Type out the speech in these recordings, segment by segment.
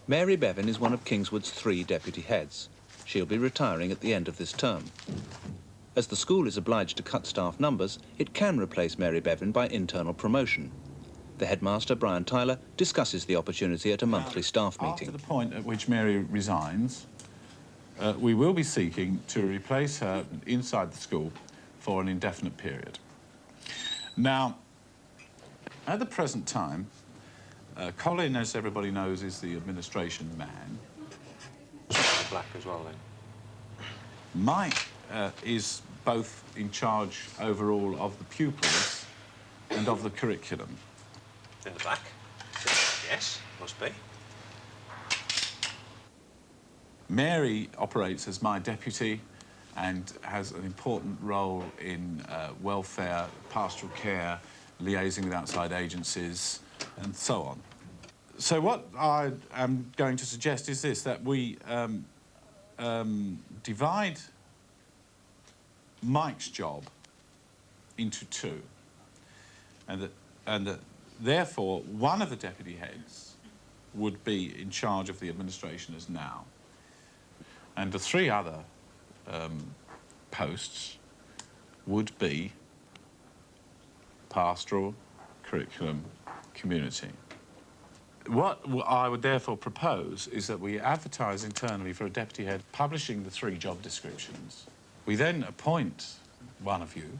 Mary Bevan is one of Kingswood's 3 deputy heads. She'll be retiring at the end of this term. As the school is obliged to cut staff numbers, it can replace Mary Bevan by internal promotion. The headmaster, Brian Tyler, discusses the opportunity at a monthly staff meeting. After the point at which Mary resigns, we will be seeking to replace her inside the school for an indefinite period. Now, at the present time, Colin, as everybody knows, is the administration man. Black as well, then. Mike is both in charge overall of the pupils and of the curriculum. In the back? Yes, must be. Mary operates as my deputy and has an important role in welfare, pastoral care, liaising with outside agencies, and so on. So what I am going to suggest is this, that we divide Mike's job into 2, and that therefore one of the deputy heads would be in charge of the administration as now, and the 3 other posts would be pastoral, curriculum, community. What I would therefore propose is that we advertise internally for a deputy head, publishing the 3 job descriptions. We then appoint one of you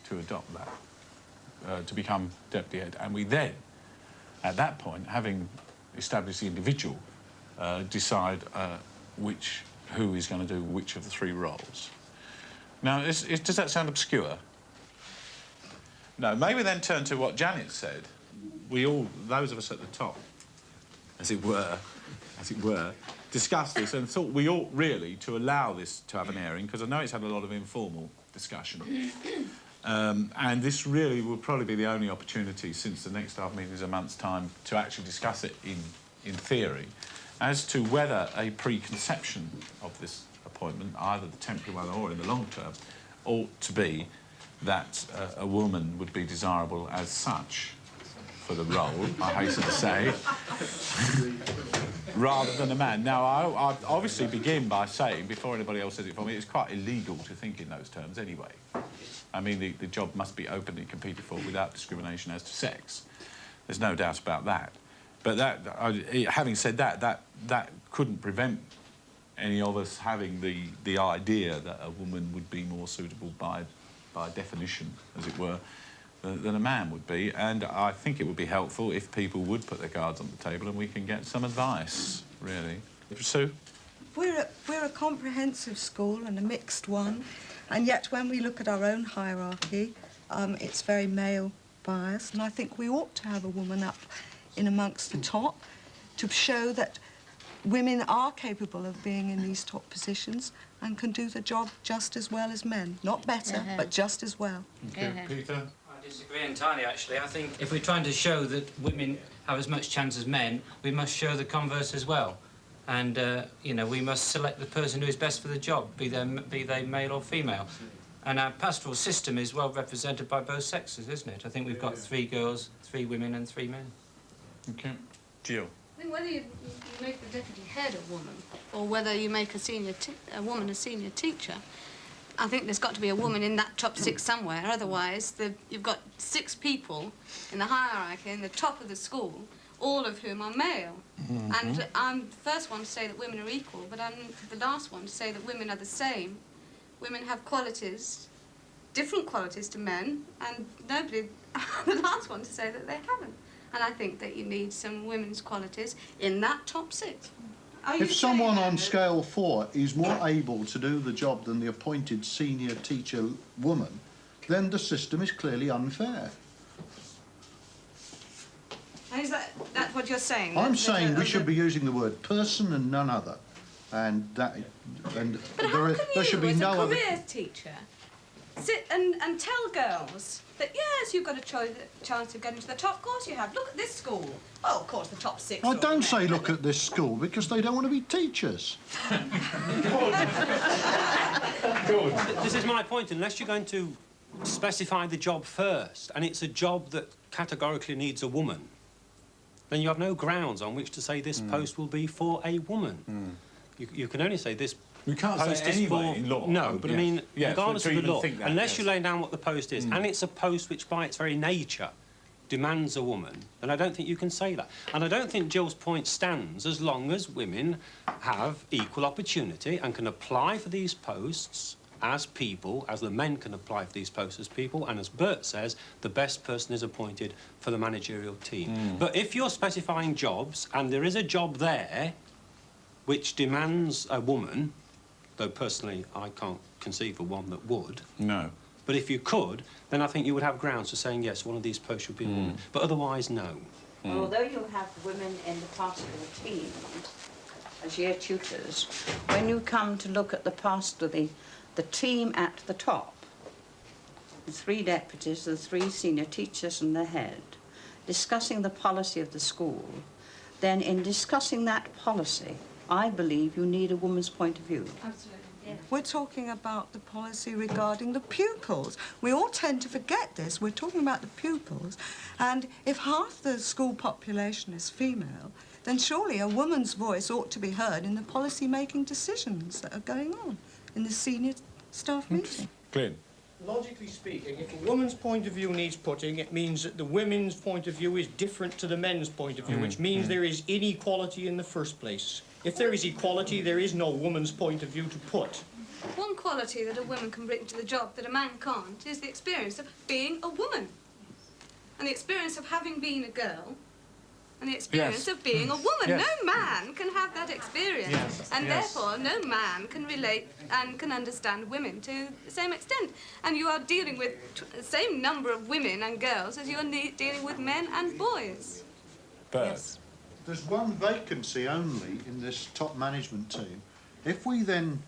to adopt that, to become deputy head, and we then, at that point, having established the individual, decide who is going to do which of the 3 roles. Now, does that sound obscure? No, maybe then turn to what Janet said. We all, those of us at the top, as it were, discussed this and thought we ought really to allow this to have an airing, because I know it's had a lot of informal discussion. And this really will probably be the only opportunity, since the next staff meeting is a month's time, to actually discuss it in theory, as to whether a preconception of this appointment, either the temporary one or in the long term, ought to be that a woman would be desirable as such for the role, I hasten to say, rather than a man. Now, I obviously begin by saying, before anybody else says it for me, it's quite illegal to think in those terms anyway. I mean, the job must be openly competed for without discrimination as to sex. There's no doubt about that. But having said that, that couldn't prevent any of us having the idea that a woman would be more suitable by definition, as it were, than a man would be. And I think it would be helpful if people would put their cards on the table and we can get some advice, really. Sue? We're a comprehensive school and a mixed one, and yet when we look at our own hierarchy, it's very male biased, and I think we ought to have a woman up in amongst the top to show that women are capable of being in these top positions and can do the job just as well as men. Not better, but just as well. Okay. Peter? I disagree entirely, actually. I think if we're trying to show that women have as much chance as men, we must show the converse as well. And, you know, we must select the person who is best for the job, be they male or female. And our pastoral system is well represented by both sexes, isn't it? I think we've got 3 girls, 3 women and 3 men. Okay. Jill? I think whether you make the deputy head a woman or whether you make a woman a senior teacher, I think there's got to be a woman in that top 6 somewhere. Otherwise, you've got 6 people in the hierarchy in the top of the school, all of whom are male. Mm-hmm. And I'm the first one to say that women are equal, but I'm the last one to say that women are the same. Women have qualities, different qualities to men, and I'm the last one to say that they haven't. And I think that you need some women's qualities in that top 6. If someone on scale 4 is more able to do the job than the appointed senior teacher woman, then the system is clearly unfair. And is that's what you're saying? I'm saying we should be using the word person and none other. And there should be no other. As a career teacher, sit and tell girls that, yes, you've got a chance of getting to the top. Of course you have. Look at this school. Oh, of course, the top 6. I don't say look at this school because they don't want to be teachers. This is my point. Unless you're going to specify the job first, and it's a job that categorically needs a woman, then you have no grounds on which to say this post will be for a woman. You can only say this We can't post say is anyway for... in law. No, but I mean, Yes, regardless to of the even law, think that, unless yes. you lay down what the post is, and it's a post which by its very nature demands a woman, then I don't think you can say that. And I don't think Jill's point stands as long as women have equal opportunity and can apply for these posts as people, as the men can apply for these posts as people, and as Bert says, the best person is appointed for the managerial team. But if you're specifying jobs, and there is a job there which demands a woman, though personally I can't conceive of one that would. No. But if you could, then I think you would have grounds for saying, yes, one of these posts should be a woman. But otherwise, no. Well, although you have women in the pastoral team as year tutors, when you come to look at the team at the top, the 3 deputies, the 3 senior teachers and the head, discussing the policy of the school, then in discussing that policy, I believe you need a woman's point of view. Absolutely. Yeah. We're talking about the policy regarding the pupils. We all tend to forget this. We're talking about the pupils. And if half the school population is female, then surely a woman's voice ought to be heard in the policy-making decisions that are going on in the senior staff meeting. Glyn. Logically speaking, if a woman's point of view needs putting, it means that the women's point of view is different to the men's point of view, which means there is inequality in the first place. If there is equality, there is no woman's point of view to put. One quality that a woman can bring to the job that a man can't is the experience of being a woman. And the experience of having been a girl. And the experience of being a woman. Yes. No man can have that experience. And therefore, no man can relate and can understand women to the same extent. And you are dealing with the same number of women and girls as you're dealing with men and boys. Bert. Yes. There's one vacancy only in this top management team. If we then,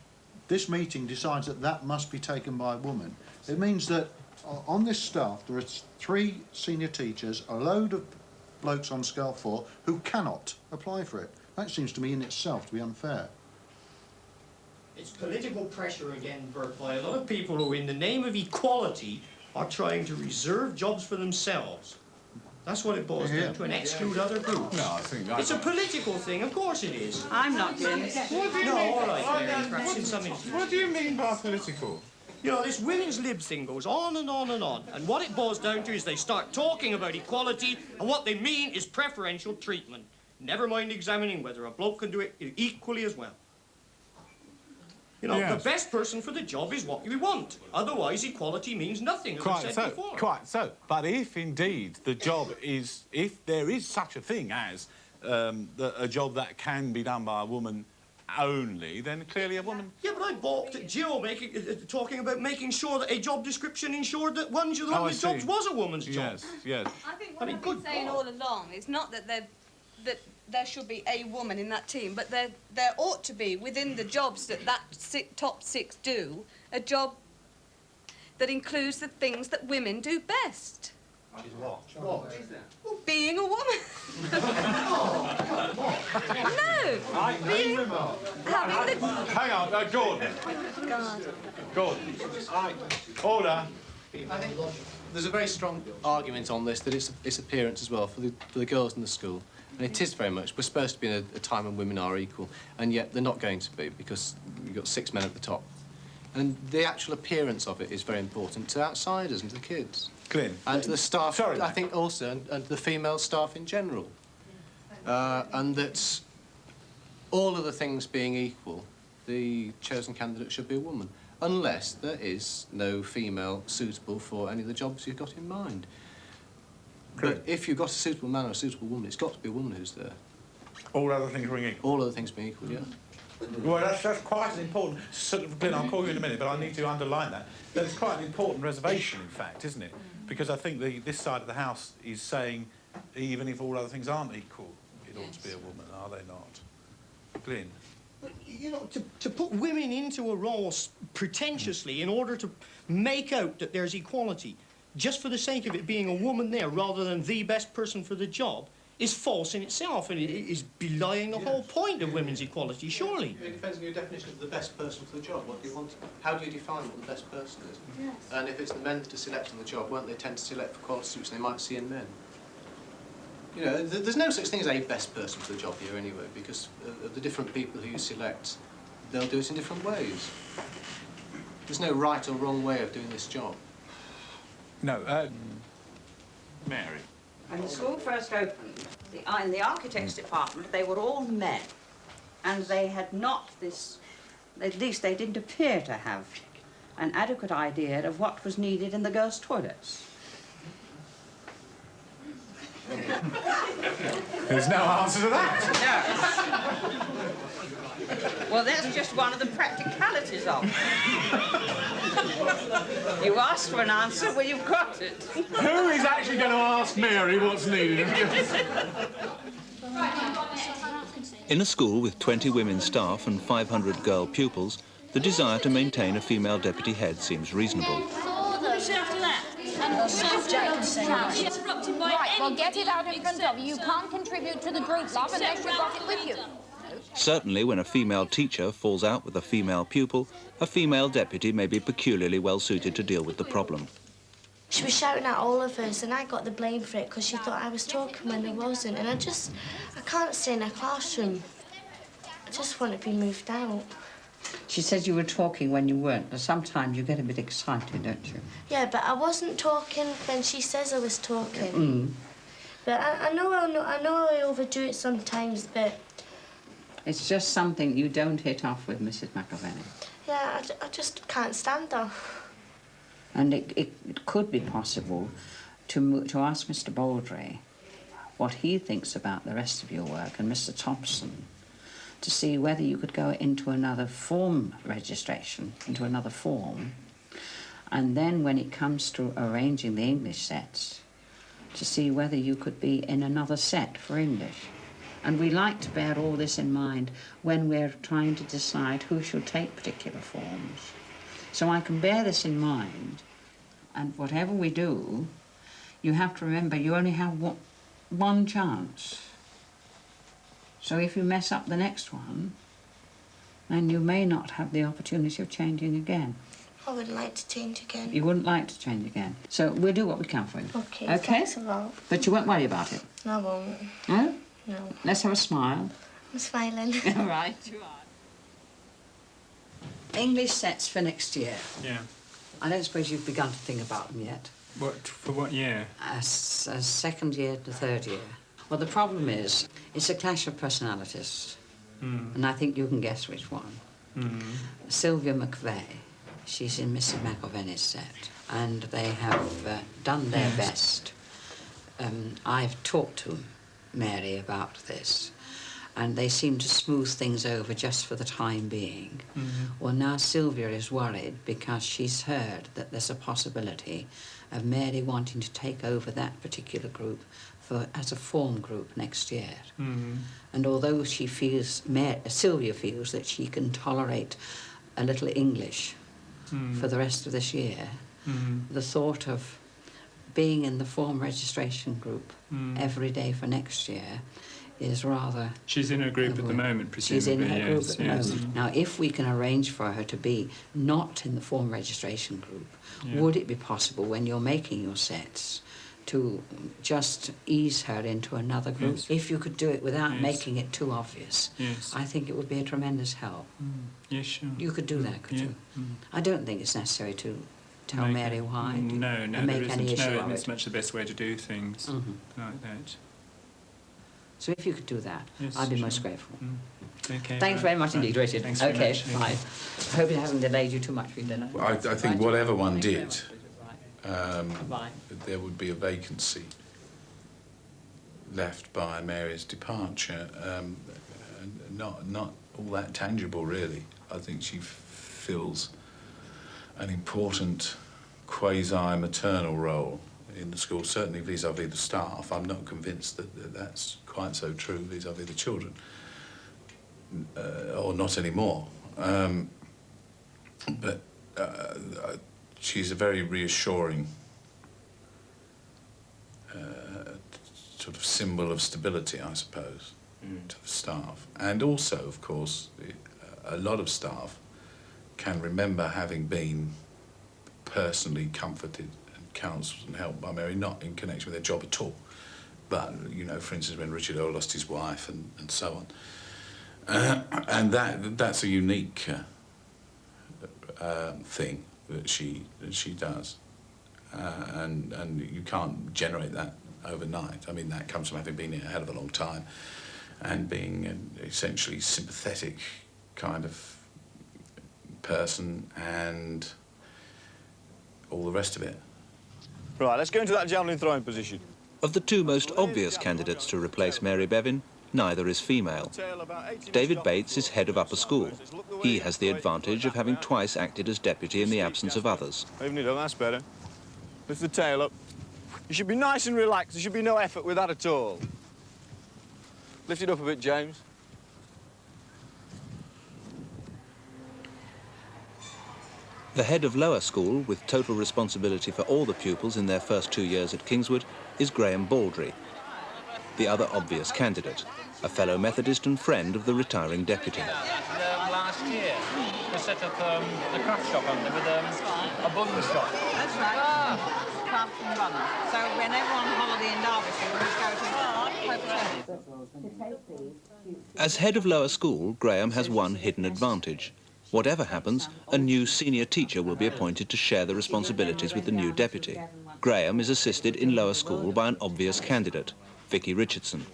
this meeting decides that that must be taken by a woman, it means that on this staff there are 3 senior teachers, a load of blokes on scale 4 who cannot apply for it. That seems to me in itself to be unfair. It's political pressure again, Bert, by a lot of people who, in the name of equality, are trying to reserve jobs for themselves. That's what it boils down to, and exclude other groups. No, I think that... It's a political thing, of course it is. I'm not doing it. No, all right, Mary, perhaps in some instances. What do you mean by political? You know, this women's lib thing goes on and on and on, and what it boils down to is they start talking about equality, and what they mean is preferential treatment. Never mind examining whether a bloke can do it equally as well. You know, Yes. the best person for the job is what we want. Otherwise, equality means nothing, as I said before. Quite so. But if indeed the job is, if there is such a thing as a job that can be done by a woman only, then clearly a woman... Yeah, but I balked at Jill talking about making sure that a job description ensured that one of the jobs was a woman's job. Yes, yes. I think what I've been saying all along is not that there should be a woman in that team, but there ought to be, within the jobs that top 6 do, a job that includes the things that women do best. What? Well, being a woman. No. Being, having the... Hang on, Gordon. God. Gordon. Order. I think there's a very strong argument on this that it's appearance as well for the girls in the school. And it is very much. We're supposed to be in a time when women are equal, and yet they're not going to be because you've got 6 men at the top. And the actual appearance of it is very important to outsiders and to the kids. Glyn. And to the staff, Sorry, I think also, and the female staff in general. And that all of the things being equal, the chosen candidate should be a woman, unless there is no female suitable for any of the jobs you've got in mind. But if you've got a suitable man or a suitable woman, it's got to be a woman who's there. All other things being equal. All other things being equal, yeah. Well, that's quite an important... Glyn, I'll call you in a minute, but I need to underline that. That is quite an important reservation, in fact, isn't it? Because I think this side of the House is saying, even if all other things aren't equal, it ought to be a woman, are they not? Glyn? But, you know, to put women into a role pretentiously in order to make out that there's equality, just for the sake of it being a woman there rather than the best person for the job, is false in itself, and it is belying the whole point of women's equality, surely. It depends on your definition of the best person for the job. What do you want? How do you define what the best person is? Yes. And if it's the men to select on the job, won't they tend to select for qualities which they might see in men? You know, there's no such thing as a best person for the job here anyway, because of the different people who you select, they'll do it in different ways. There's no right or wrong way of doing this job. No, Mary. When the school first opened, in the architects department, they were all men. And they had not this, at least they didn't appear to have an adequate idea of what was needed in the girls' toilets. There's no answer to that. No. Well, that's just one of the practicalities of it. You asked for an answer, well, you've got it. Who is actually going to ask Mary what's needed? In a school with 20 women staff and 500 girl pupils, the desire to maintain a female deputy head seems reasonable. Right, well, get it out in front of you. You can't contribute to the group, love, unless you've got it with you. Certainly, when a female teacher falls out with a female pupil, a female deputy may be peculiarly well suited to deal with the problem. She was shouting at all of us, and I got the blame for it because she thought I was talking when I wasn't. And I can't stay in a classroom. I just want to be moved out. She said you were talking when you weren't, but sometimes you get a bit excited, don't you? Yeah, but I wasn't talking when she says I was talking. But I know I overdo it sometimes, but... It's just something you don't hit off with Mrs. McIlvenny. Yeah, I just can't stand her. And it could be possible to ask Mr. Baldry what he thinks about the rest of your work, and Mr. Thompson, to see whether you could go into another form registration, into another form, and then when it comes to arranging the English sets, to see whether you could be in another set for English. And we like to bear all this in mind when we're trying to decide who should take particular forms. So I can bear this in mind, and whatever we do, you have to remember you only have one chance. So if you mess up the next one, then you may not have the opportunity of changing again. I wouldn't like to change again. You wouldn't like to change again. So we'll do what we can for you. Okay, okay? Thanks a lot. But you won't worry about it. I won't. No? No. Let's have a smile. I'm smiling. All right, you are. English sets for next year. Yeah. I don't suppose you've begun to think about them yet. For what year? As second year to third year. Well, the problem is, it's a clash of personalities. And I think you can guess which one. Sylvia McVeigh, she's in Mrs. McIlvenny's set, and they have done their best. I've talked to Mary about this, and they seem to smooth things over just for the time being. Well, now Sylvia is worried because she's heard that there's a possibility of Mary wanting to take over that particular group as a form group next year. And although she feels, Sylvia feels that she can tolerate a little English for the rest of this year, the thought of being in the form registration group every day for next year is rather... She's in her group at the moment, presumably. She's in her group yes, at the moment. Now, if we can arrange for her to be not in the form registration group, would it be possible, when you're making your sets, to just ease her into another group? Yes. If you could do it without making it too obvious, yes. I think it would be a tremendous help. Yes, sure. You could do that, could you? I don't think it's necessary to tell Mary why. No, and there make isn't. any issue No, of it's it. much the best way to do things like that. So if you could do that, Yes, I'd be sure. most grateful. Okay, Thanks very much indeed, Richard. Thanks very Okay, much. fine. I hope it hasn't delayed you too much for your dinner. I think whatever one did, Bye. there would be a vacancy left by Mary's departure. Not all that tangible, really. I think she fills an important quasi-maternal role in the school, certainly vis-à-vis the staff. I'm not convinced that that's quite so true vis-à-vis the children, or not anymore. But she's a very reassuring sort of symbol of stability, I suppose, to the staff. And also, of course, a lot of staff can remember having been personally comforted and counselled and helped by Mary, not in connection with their job at all, But, you know, for instance, when Richard Earl lost his wife and so on. And that's a unique thing that she does. And you can't generate that overnight. I mean, that comes from having been here a hell of a long time and being an essentially sympathetic kind of person and all the rest of it. Right, let's go into that javelin throwing position. Of the two most obvious candidates to replace Mary Bevan, neither is female. David Bates is head of upper school. He has the advantage of having twice acted as deputy in the absence of others. Even it up, that's better. Lift the tail up. You should be nice and relaxed. There should be no effort with that at all. Lift it up a bit, James. The head of lower school, with total responsibility for all the pupils in their first 2 years at Kingswood, is Graham Baldry. The other obvious candidate, a fellow Methodist and friend of the retiring deputy. Last year, we set up a craft shop on there with a bun shop. That's right. Craft and run. So when everyone on holiday in Derbyshire, we just go to... As head of lower school, Graham has one hidden advantage. Whatever happens, a new senior teacher will be appointed to share the responsibilities with the new deputy. Graham is assisted in lower school by an obvious candidate, Vicky Richardson.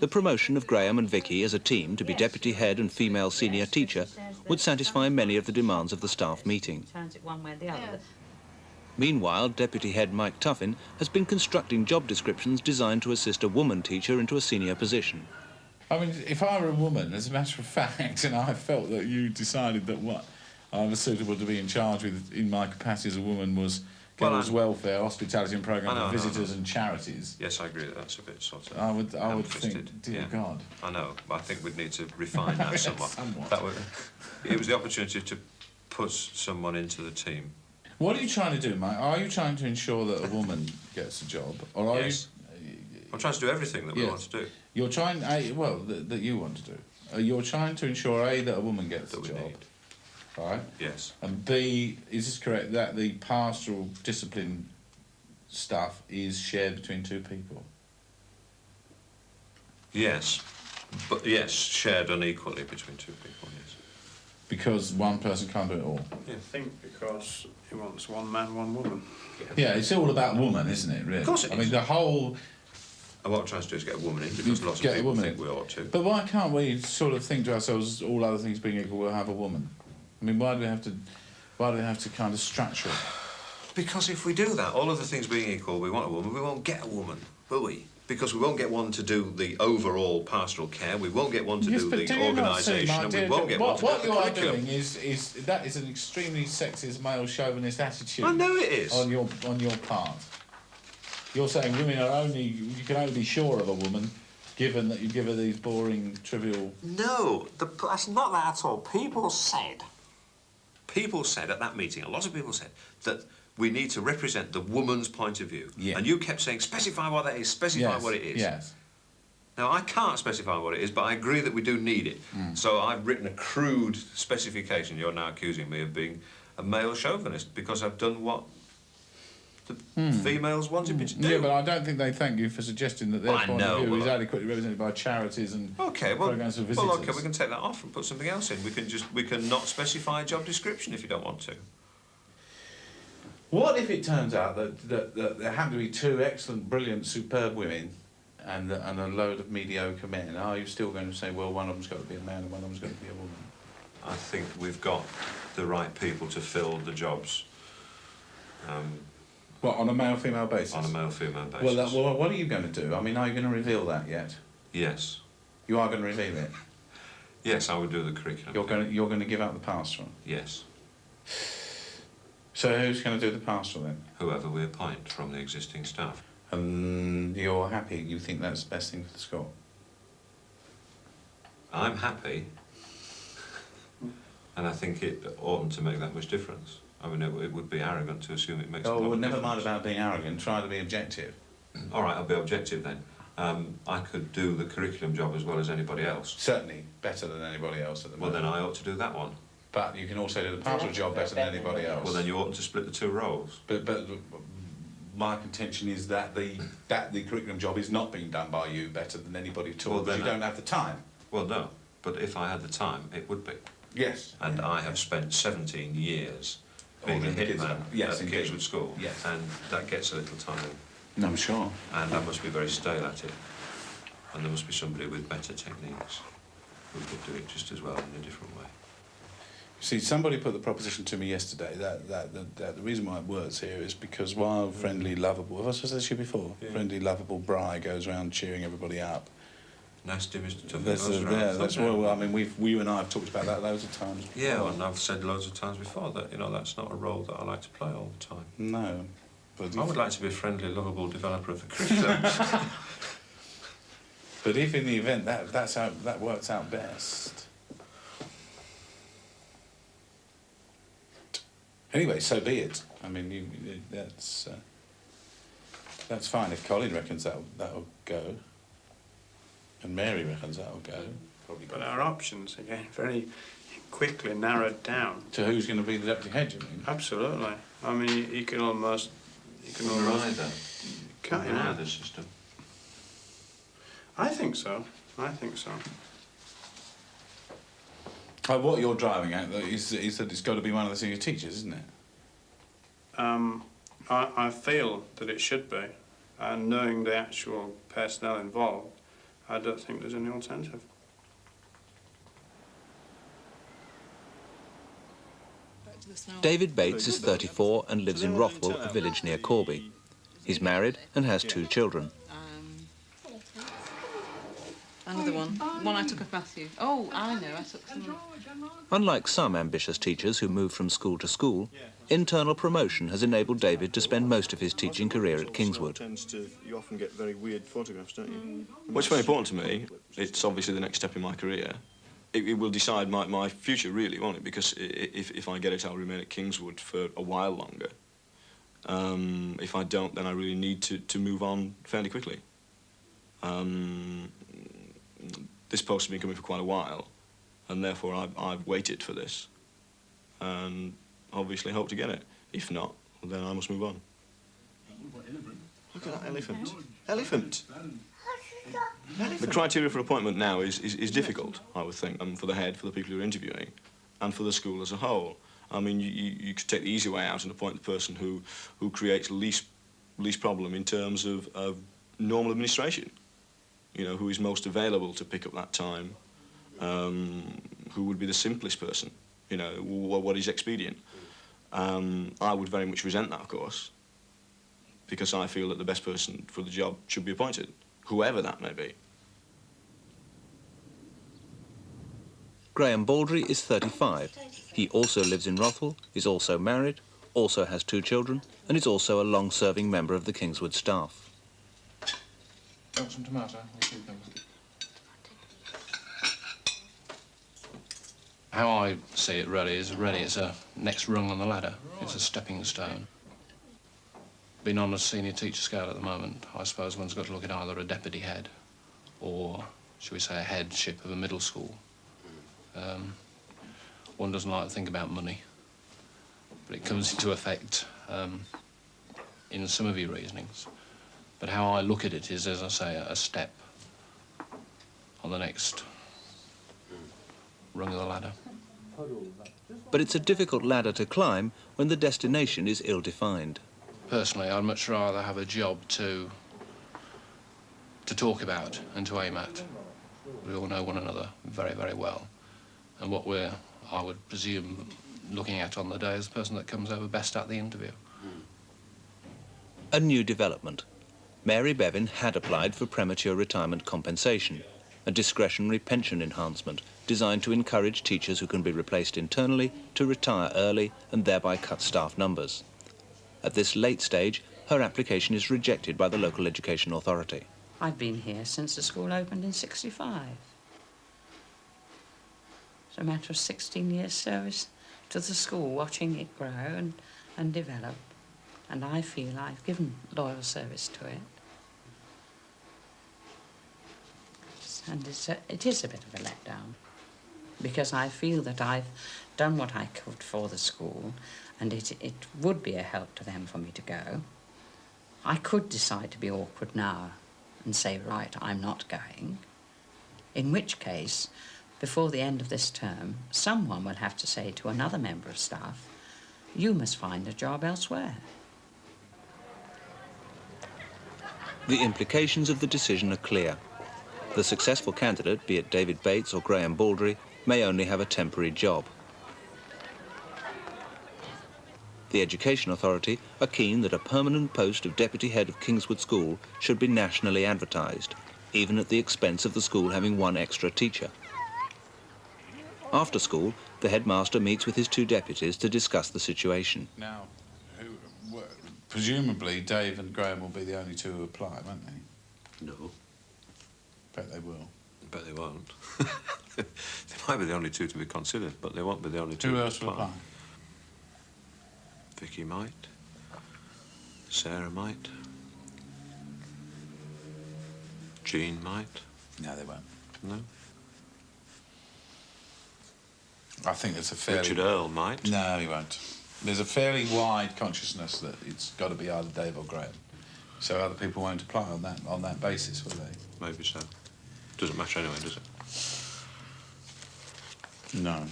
The promotion of Graham and Vicky as a team to be deputy head and female senior teacher would satisfy many of the demands of the staff meeting. Meanwhile, deputy head Mike Tuffin has been constructing job descriptions designed to assist a woman teacher into a senior position. I mean, if I were a woman, as a matter of fact, and I felt that you decided that what I was suitable to be in charge with in my capacity as a woman was girls' welfare, hospitality and programme for visitors and charities. Yes, I agree that that's a bit sort of... I would think, dear God. I know, but I think we'd need to refine that somewhat. It was the opportunity to put someone into the team. What are you trying to do, Mike? Are you trying to ensure that a woman gets a job? Or are you... I'm trying to do everything that we want to do. You're trying, that you want to do. You're trying to ensure, A, that a woman gets a job. Right? Yes. And B, is this correct, that the pastoral discipline stuff is shared between two people? Yes. But yes, shared unequally between two people, yes. Because one person can't do it all? I think because he wants one man, one woman. Yeah, it's all about woman, isn't it, really? Of course it is. I mean, the whole... And what I'm trying to do is get a woman in, because lots of people think we ought to. But why can't we sort of think to ourselves, all other things being equal, we'll have a woman? I mean, why do we have to kind of structure it? Because if we do that, all other things being equal, we want a woman, we won't get a woman, will we? Because we won't get one to do the overall pastoral care, we won't get one to do the organisation, and we won't get one to do the curriculum. What you are doing is that is an extremely sexist, male chauvinist attitude. I know it is. On your part. You're saying women are you can only be sure of a woman given that you give her these boring, trivial... No, that's not that at all. People said at that meeting, a lot of people said, that we need to represent the woman's point of view. Yeah. And you kept saying, specify what that is, specify what it is. Yes. Now, I can't specify what it is, but I agree that we do need it. So I've written a crude specification. You're now accusing me of being a male chauvinist because I've done what the females wanted me to do. Yeah, but I don't think they thank you for suggesting that their point of view is adequately represented by charities and programmes for visitors. Well, OK, we can take that off and put something else in. We can not specify a job description if you don't want to. What if it turns out that there happen to be two excellent, brilliant, superb women and a load of mediocre men? Are you still going to say, well, one of them's got to be a man and one of them's got to be a woman? I think we've got the right people to fill the jobs. What, on a male-female basis? On a male-female basis. Well, what are you going to do? I mean, are you going to reveal that yet? Yes. You are going to reveal it? Yes, I would do the curriculum. You're going to give up the pastoral? Yes. So who's going to do the pastoral then? Whoever we appoint from the existing staff. And you're happy? You think that's the best thing for the school? I'm happy. And I think it oughtn't to make that much difference. I mean, it would be arrogant to assume it makes a lot of difference. Never mind about being arrogant. Try to be objective. All right, I'll be objective then. I could do the curriculum job as well as anybody else. Certainly better than anybody else at the moment. Well, then I ought to do that one. But you can also do the pastoral job better than anybody else. Well, then you ought to split the two roles. But you can also do the pastoral job better than anybody else. But you can also do the pastoral job better than anybody else. Well, then you ought to split the two roles. Well, then I ought to do that one. my contention is that the curriculum job is not being done by you better than anybody at all, Well, because then you don't have the time. Well, no, but if I had the time, it would be. Yes. And I have spent 17 years being a Ordering the kids hitman up. Yes, at the indeed. Kingswood School. Yes. And that gets a little tiring. I'm sure. And I must be very stale at it. And there must be somebody with better techniques who could do it just as well in a different way. See, somebody put the proposition to me yesterday that the reason why it works here is because while friendly, lovable, have I said this to you before? Yeah. Friendly, lovable Bri goes around cheering everybody up. Nasty Mr. Tuffy That's goes around. that's well, I mean, you and I have talked about that loads of times before. Yeah, and I've said loads of times before that, you know, that's not a role that I like to play all the time. No. But I would like to be a friendly, lovable developer of the curriculum. But if in the event that works out best. Anyway, so be it. I mean, that's fine if Colin reckons that'll go, and Mary reckons that'll go. Probably. But our options again very quickly narrowed down. To who's going to be the deputy head? You mean? Absolutely. I mean, you can almost. Either. Cut him out. Either system. I think so. I think so. What you're driving at is that it's got to be one of the senior teachers, isn't it? I feel that it should be, and knowing the actual personnel involved, I don't think there's any alternative. David Bates is 34 and lives in Rothwell, a village near Corby. He's married and has 2 children. Another one I took of Matthew. Oh, I know, I took some. Unlike some ambitious teachers who move from school to school, internal promotion has enabled David to spend most of his teaching career at Kingswood. You often get very weird photographs, don't you? Well, it's very important to me. It's obviously the next step in my career. It will decide my future, really, won't it? Because if I get it, I'll remain at Kingswood for a while longer. If I don't, then I really need to move on fairly quickly. This post has been coming for quite a while, and therefore I've waited for this, and obviously hope to get it. If not, then I must move on. Look at that elephant. Elephant! The criteria for appointment now is difficult, I would think, for the head, for the people who are interviewing, and for the school as a whole. I mean, you could take the easy way out and appoint the person who creates least problem in terms of normal administration. You know, who is most available to pick up that time, who would be the simplest person, you know, what is expedient. I would very much resent that, of course, because I feel that the best person for the job should be appointed, whoever that may be. Graham Baldry is 35. He also lives in Rothwell, is also married, also has 2 children, and is also a long-serving member of the Kingswood staff. Want some tomato? How I see it really is it's a next rung on the ladder. It's a stepping stone. Being on a senior teacher scale at the moment, I suppose one's got to look at either a deputy head or, shall we say, a headship of a middle school. One doesn't like to think about money, but it comes into effect in some of your reasonings. But how I look at it is, as I say, a step on the next rung of the ladder. But it's a difficult ladder to climb when the destination is ill-defined. Personally, I'd much rather have a job to talk about and to aim at. We all know one another very, very well. And what we're, I would presume, looking at on the day is the person that comes over best at the interview. A new development. Mary Bevan had applied for premature retirement compensation, a discretionary pension enhancement designed to encourage teachers who can be replaced internally to retire early and thereby cut staff numbers. At this late stage, her application is rejected by the local education authority. I've been here since the school opened in '65. It's a matter of 16 years' service to the school, watching it grow and develop. And I feel I've given loyal service to it. And it is a bit of a letdown, because I feel that I've done what I could for the school, and it would be a help to them for me to go. I could decide to be awkward now and say, right, I'm not going, in which case, before the end of this term, someone will have to say to another member of staff, you must find a job elsewhere. The implications of the decision are clear. The successful candidate, be it David Bates or Graham Baldry, may only have a temporary job. The Education Authority are keen that a permanent post of Deputy Head of Kingswood School should be nationally advertised, even at the expense of the school having one extra teacher. After school, the headmaster meets with his 2 deputies to discuss the situation. Now, presumably Dave and Graham will be the only 2 who apply, won't they? No. Bet they will. Bet they won't. They might be the only 2 to be considered, but they won't be the only 2 Who to else will apply? Vicky might. Sarah might. Jean might. No, they won't. No? I think there's a fairly... Richard Earle might. No, he won't. There's a fairly wide consciousness that it's got to be either Dave or Graham. So other people won't apply on that basis, will they? Maybe so. Doesn't matter anyway, does it? No.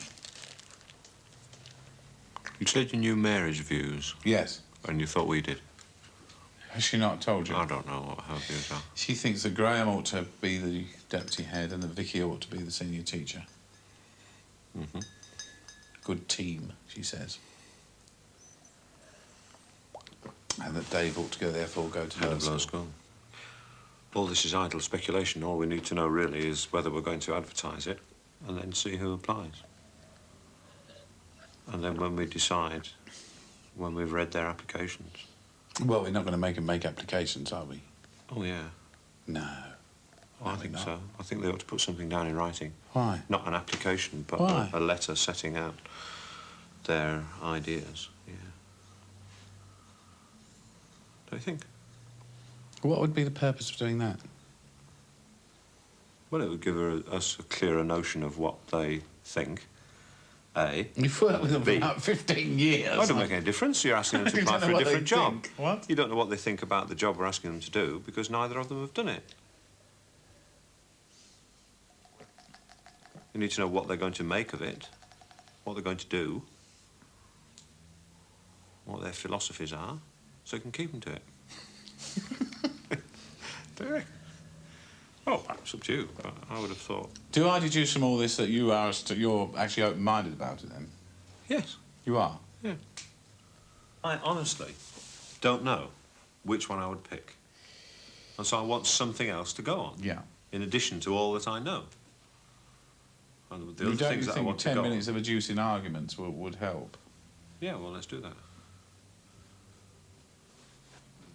You said you knew Mary's views. Yes. And you thought we did. Has she not told you? I don't know what her views are. She thinks that Graham ought to be the deputy head and that Vicky ought to be the senior teacher. Mm-hmm. Good team, she says. And that Dave ought to therefore go to Head her of law school. All this is idle speculation. All we need to know really is whether we're going to advertise it and then see who applies. And then when we decide, when we've read their applications. Well, we're not going to make them make applications, are we? Oh, yeah. No. I think so. I think they ought to put something down in writing. Why? Not an application, but Why? a letter setting out their ideas. Yeah. Don't you think? What would be the purpose of doing that? Well, it would give us a clearer notion of what they think. A. You've worked with them for B. about 15 years. Oh, it doesn't make any difference. You're asking them to You apply don't know for a what they different job. think. What? You don't know what they think about the job we're asking them to do because neither of them have done it. You need to know what they're going to make of it, what they're going to do, what their philosophies are, so you can keep them to it. Do you reckon? Oh, it's up to you, but I would have thought... Do I deduce from all this that you're actually open-minded about it, then? Yes. You are? Yeah. I honestly don't know which one I would pick. And so I want something else to go on. Yeah. In addition to all that I know. And the You other don't things that I think want to 10 go on. minutes of adducing arguments would help? Yeah, well, let's do that.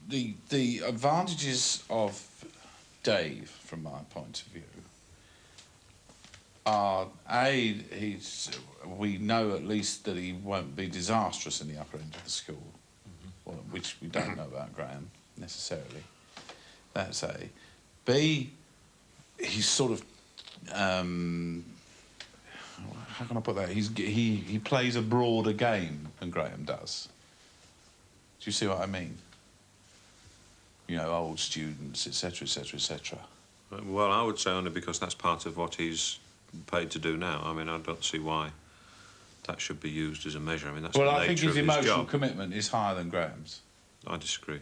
The advantages of Dave, from my point of view, are, A, we know at least that he won't be disastrous in the upper end of the school, well, which we don't know about Graham, necessarily. That's A. B, he's sort of, how can I put that? He plays a broader game than Graham does. Do you see what I mean? You know, old students, etc., etc., etc. Well, I would say only because that's part of what he's paid to do now. I mean, I don't see why that should be used as a measure. I mean, that's Well, the I think nature his of emotional job. commitment is higher than Graham's. I disagree.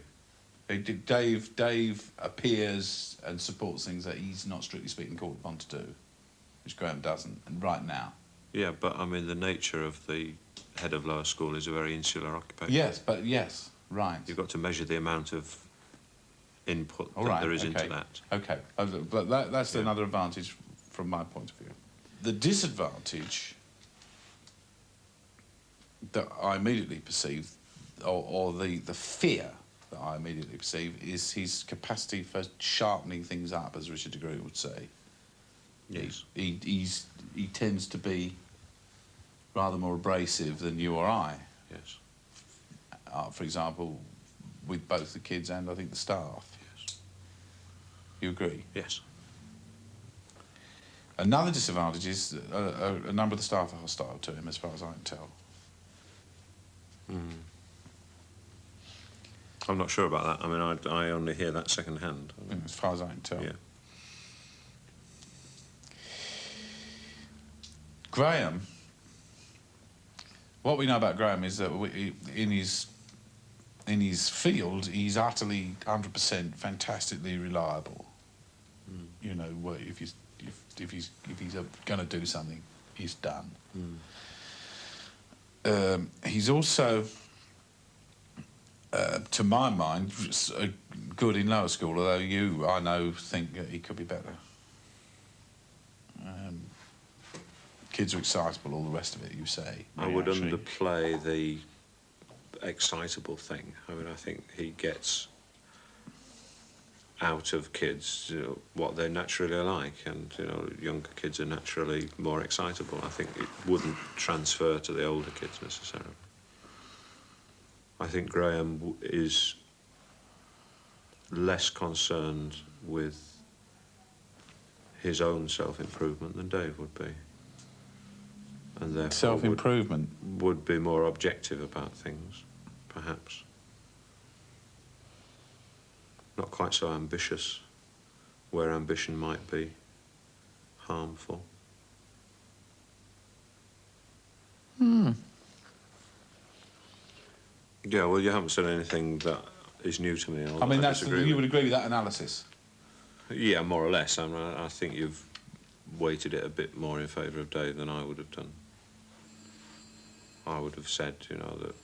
Dave appears and supports things that he's not strictly speaking called upon to do, which Graham doesn't, and right now. Yeah, but I mean, the nature of the head of lower school is a very insular occupation. Yes, but yes, right. You've got to measure the amount of input All that right, there is okay. into that. Okay, but that's another advantage from my point of view. The disadvantage that I immediately perceive, or the fear that I immediately perceive, is his capacity for sharpening things up, as Richard de Grey would say. Yes. He tends to be rather more abrasive than you or I. Yes. For example, with both the kids and I think the staff. Yes. You agree? Yes. Another disadvantage is a number of the staff are hostile to him, as far as I can tell. I'm not sure about that. I mean, I only hear that second hand. As far as I can tell. Yeah. Graham, what we know about Graham is that in his field, he's utterly 100% fantastically reliable. You know, if he's going to do something, he's done. He's also, to my mind, good in lower school, although you, I know, think that he could be better. Kids are excitable, all the rest of it, you say. I would underplay the excitable thing. I mean, I think he gets out of kids what they naturally like, and younger kids are naturally more excitable. I think it wouldn't transfer to the older kids necessarily. I think Graham is less concerned with his own self-improvement than Dave would be, and therefore self-improvement would be more objective about things, perhaps. Not quite so ambitious, where ambition might be harmful. Yeah, well, you haven't said anything that is new to me. I mean, you would agree with that analysis? Yeah, more or less. I think you've weighted it a bit more in favour of Dave than I would have done. I would have said, that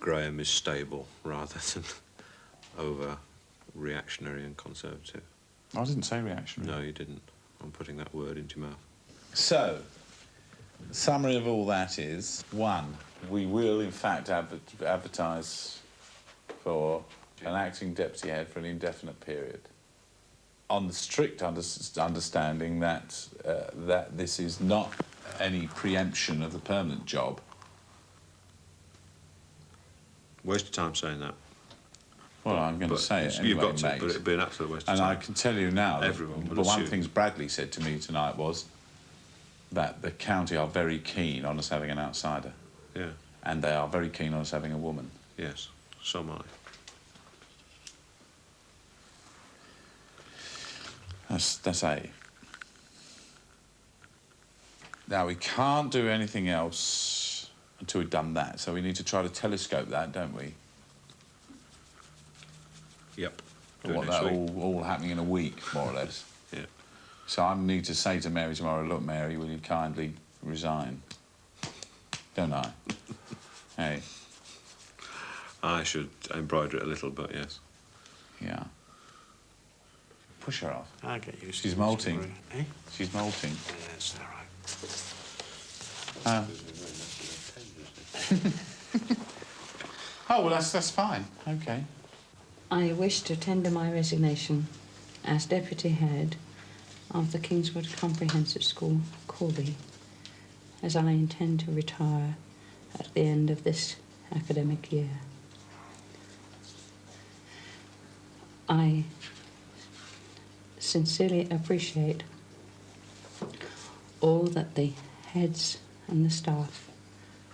Graham is stable rather than over-reactionary and conservative. I didn't say reactionary. No, you didn't. I'm putting that word into your mouth. So, the summary of all that is, 1, we will in fact advertise for an acting deputy head for an indefinite period, on the strict understanding that that this is not any preemption of the permanent job. Waste of time saying that. Well, I'm going to say it anyway, you've got to, mate. but it'd be an absolute waste of and time. I can tell you now, Everyone would one of the assume. things Bradley said to me tonight was that the county are very keen on us having an outsider. Yeah. And they are very keen on us having a woman. Yes, so am I. That's A. Now, we can't do anything else until we've done that, so we need to try to telescope that, don't we? Yep. What, that all happening in a week, more or less. Yeah. So I need to say to Mary tomorrow, look, Mary, will you kindly resign? Don't I? Hey. I should embroider it a little, but yes. Yeah. Push her off. I'll get used to She's it. molting. Eh? She's molting. Yeah, that's all right. Oh, well, that's fine. Okay. I wish to tender my resignation as Deputy Head of the Kingswood Comprehensive School, Corby, as I intend to retire at the end of this academic year. I sincerely appreciate all that the heads and the staff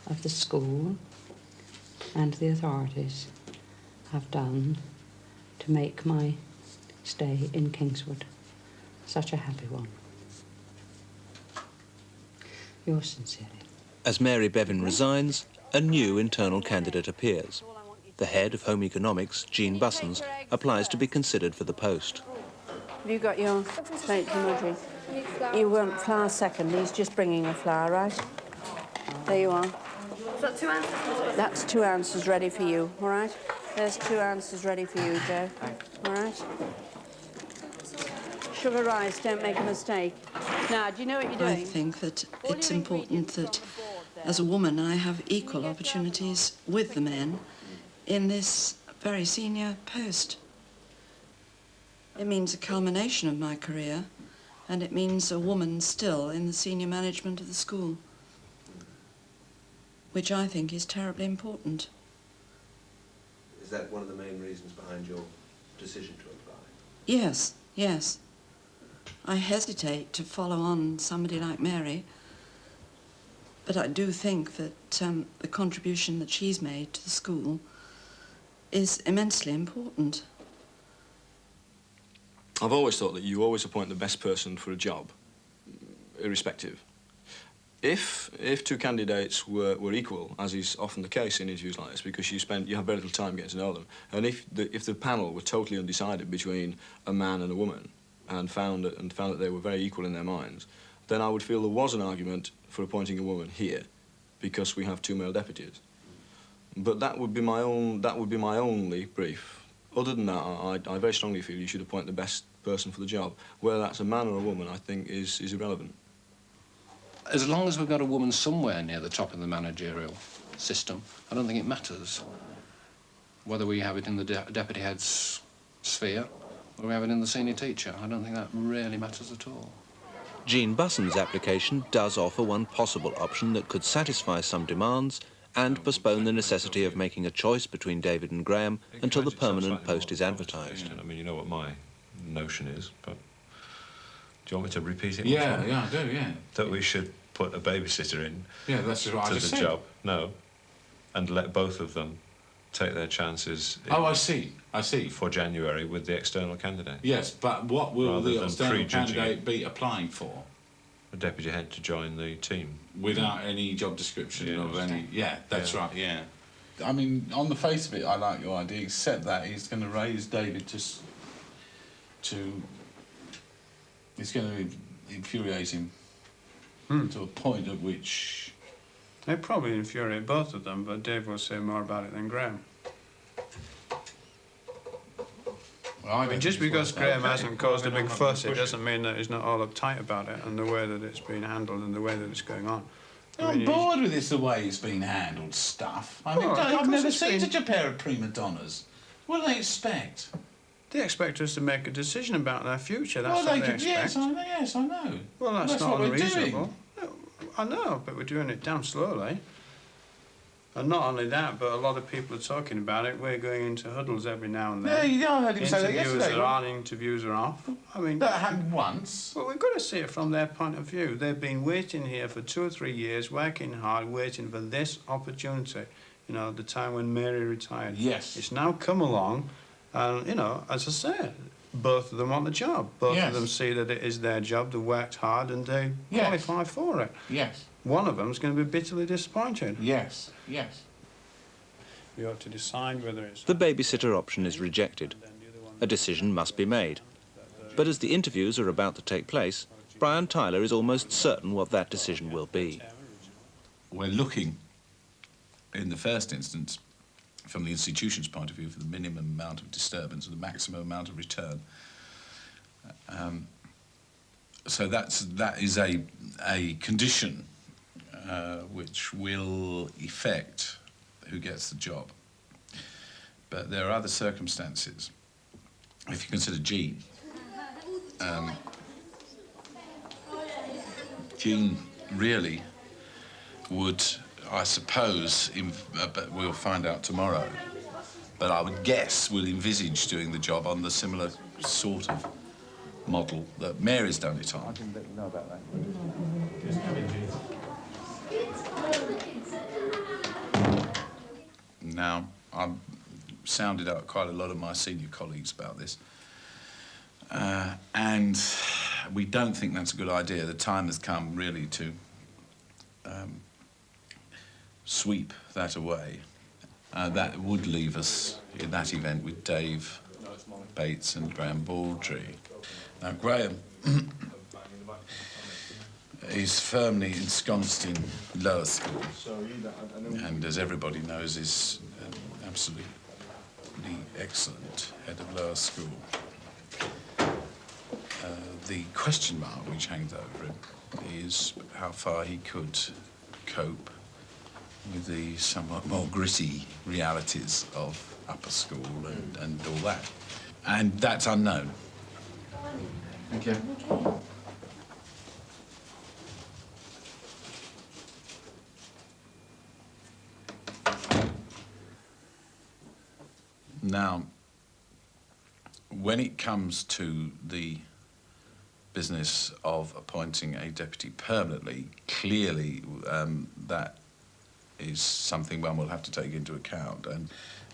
of the school and the authorities have done to make my stay in Kingswood such a happy one. Yours sincerely. As Mary Bevan resigns, a new internal candidate appears. The head of Home Economics, Jean Bussons, applies to be considered for the post. Have you got your plate, Audrey? You want flour second. He's just bringing a flour, right? There you are. Is that 2 ounces? That's 2 ounces ready for you, all right? There's 2 ounces ready for you, Joe. All right? Sugar rise, don't make a mistake. Now, do you know what you're doing? I think that it's important that, as a woman, I have equal opportunities with the men in this very senior post. It means a culmination of my career, and it means a woman still in the senior management of the school, which I think is terribly important. Is that one of the main reasons behind your decision to apply? Yes, yes. I hesitate to follow on somebody like Mary, But I do think that the contribution that she's made to the school is immensely important. I've always thought that you always appoint the best person for a job, irrespective. If two candidates were equal, as is often the case in interviews like this, because you have very little time getting to know them, and if the panel were totally undecided between a man and a woman, and found that they were very equal in their minds, then I would feel there was an argument for appointing a woman here, because we have two male deputies. But that would be my only brief. Other than that, I very strongly feel you should appoint the best person for the job. Whether that's a man or a woman, I think, is irrelevant. As long as we've got a woman somewhere near the top of the managerial system, I don't think it matters whether we have it in the deputy head's sphere or we have it in the senior teacher. I don't think that really matters at all. Jean Busson's application does offer one possible option that could satisfy some demands and postpone the necessity of making a choice between David and Graham until the permanent post is advertised. I mean, you know what my notion is, but do you want me to repeat it? Yeah, yeah, I do, yeah. That we should put a babysitter in that's what I to just the said. job. No. And let both of them take their chances. Oh, I see. For January with the external candidate. Yes, but what will Rather the than external prejudging candidate it. be applying for? A deputy head to join the team. Without any job description of any... Yeah, that's Yeah. right, yeah. I mean, on the face of it, I like your idea, except that he's going to raise David to... It's going to infuriate him to a point at which... They probably infuriate both of them, but Dave will say more about it than Graham. Well, I mean, just because Graham hasn't caused a big fuss, it doesn't mean that he's not all uptight about it and the way that it's been handled and the way that it's going on. I'm bored with this, the way it's been handled, stuff. I mean, Well, I've because never it's seen been- such a pair of prima donnas. What do they expect? They expect us to make a decision about their future. That's Well, what they they could, expect. yes, I know. Well, that's That's not what we're unreasonable. doing. I know, but we're doing it damn slowly. And not only that, but a lot of people are talking about it. We're going into huddles every now and then. Yeah, I heard him say that Interviews yesterday. are on, interviews are off. I mean... That happened once. Well, we've got to see it from their point of view. They've been waiting here for 2 or 3 years, working hard, waiting for this opportunity. You know, the time when Mary retired. Yes. It's now come along, and, you know, as I said, both of them want the job. Both Yes. of them see that it is their job, they worked hard, and they Yes. qualify for it. Yes. One of them's going to be bitterly disappointed. Yes, yes. We ought to decide whether it's... The babysitter option is rejected. A decision must be made. But as the interviews are about to take place, Brian Tyler is almost certain what that decision will be. We're looking, in the first instance, from the institution's point of view, for the minimum amount of disturbance and the maximum amount of return. So that is a condition which will affect who gets the job. But there are other circumstances. If you consider Jean, Jean really would, I suppose, but we'll find out tomorrow, but I would guess will envisage doing the job on the similar sort of model that Mary's done it on. I didn't let you know about that. Now, I've sounded out quite a lot of my senior colleagues about this, and we don't think that's a good idea. The time has come, really, to sweep that away. That would leave us, in that event, with Dave Bates and Graham Baldry. Now, Graham is firmly ensconced in lower school, and as everybody knows, is absolutely excellent head of lower school. The question mark which hangs over him is how far he could cope with the somewhat more gritty realities of upper school and all that. And that's unknown. Thank you. Now, when it comes to the business of appointing a deputy permanently, clearly that is something one will have to take into account.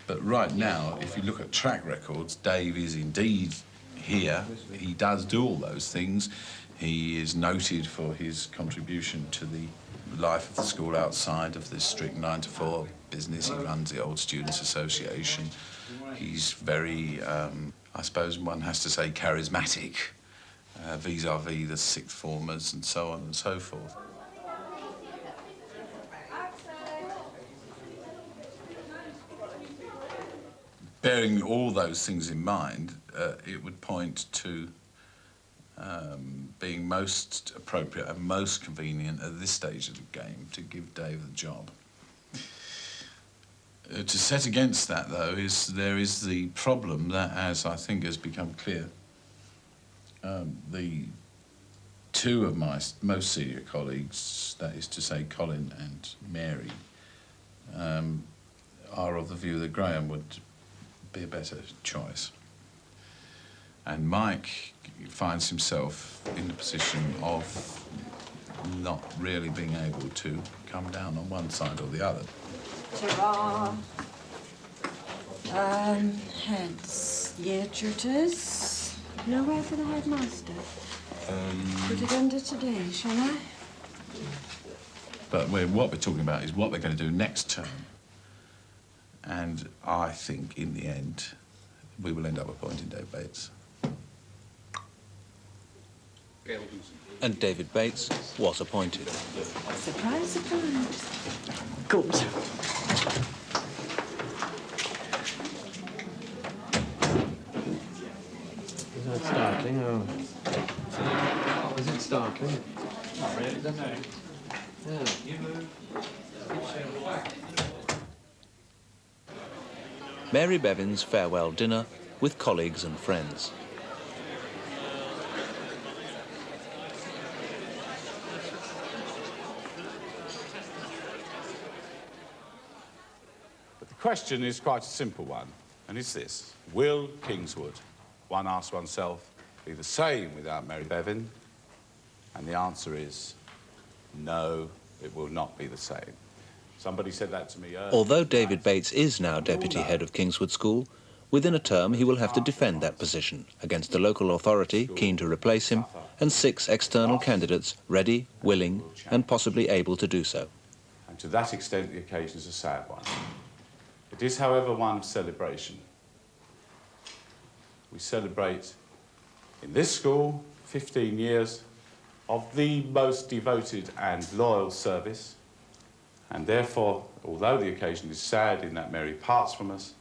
But right now, if you look at track records, Dave is indeed here. He does do all those things. He is noted for his contribution to the life of the school outside of this strict 9 to 4 business. He runs the Old Students Association. He's very, I suppose one has to say, charismatic vis-à-vis the sixth formers and so on and so forth. Bearing all those things in mind, it would point to being most appropriate and most convenient at this stage of the game to give Dave the job. To set against that, though, there is the problem that, as I think has become clear, the two of my most senior colleagues, that is to say Colin and Mary, are of the view that Graham would be a better choice. And Mike finds himself in the position of not really being able to come down on one side or the other. Ta-ra! Heads. Year tutors. Nowhere for the headmaster. Put it under today, shall I? But what we're talking about is what they're going to do next term. And I think, in the end, we will end up appointing Dave Bates. And David Bates was appointed. Surprise, surprise. Good. Is that startling or... Is it startling? Not really, no. Mary Bevan's farewell dinner with colleagues and friends. But the question is quite a simple one, and it's this. Will Kingswood, one asks oneself, be the same without Mary Bevan? And the answer is no, it will not be the same. Somebody said that to me earlier. Although David Bates is now deputy head of Kingswood School, within a term he will have to defend that position against a local authority keen to replace him and 6 external candidates ready, willing and possibly able to do so. And to that extent, the occasion is a sad one. It is, however, one of celebration. We celebrate, in this school, 15 years of the most devoted and loyal service. And therefore, although the occasion is sad in that Mary parts from us,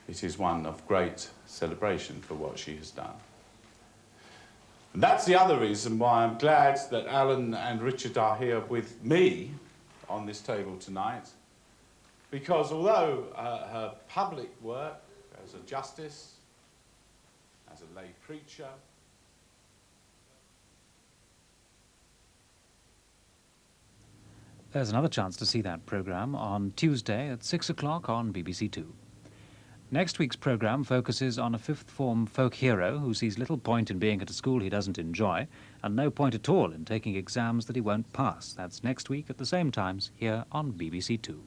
it is one of great celebration for what she has done. And that's the other reason why I'm glad that Alan and Richard are here with me on this table tonight, because although her public work as a justice, as a lay preacher, There's another chance to see that programme on Tuesday at 6 o'clock on BBC Two. Next week's programme focuses on a fifth form folk hero who sees little point in being at a school he doesn't enjoy and no point at all in taking exams that he won't pass. That's next week at the same times here on BBC Two.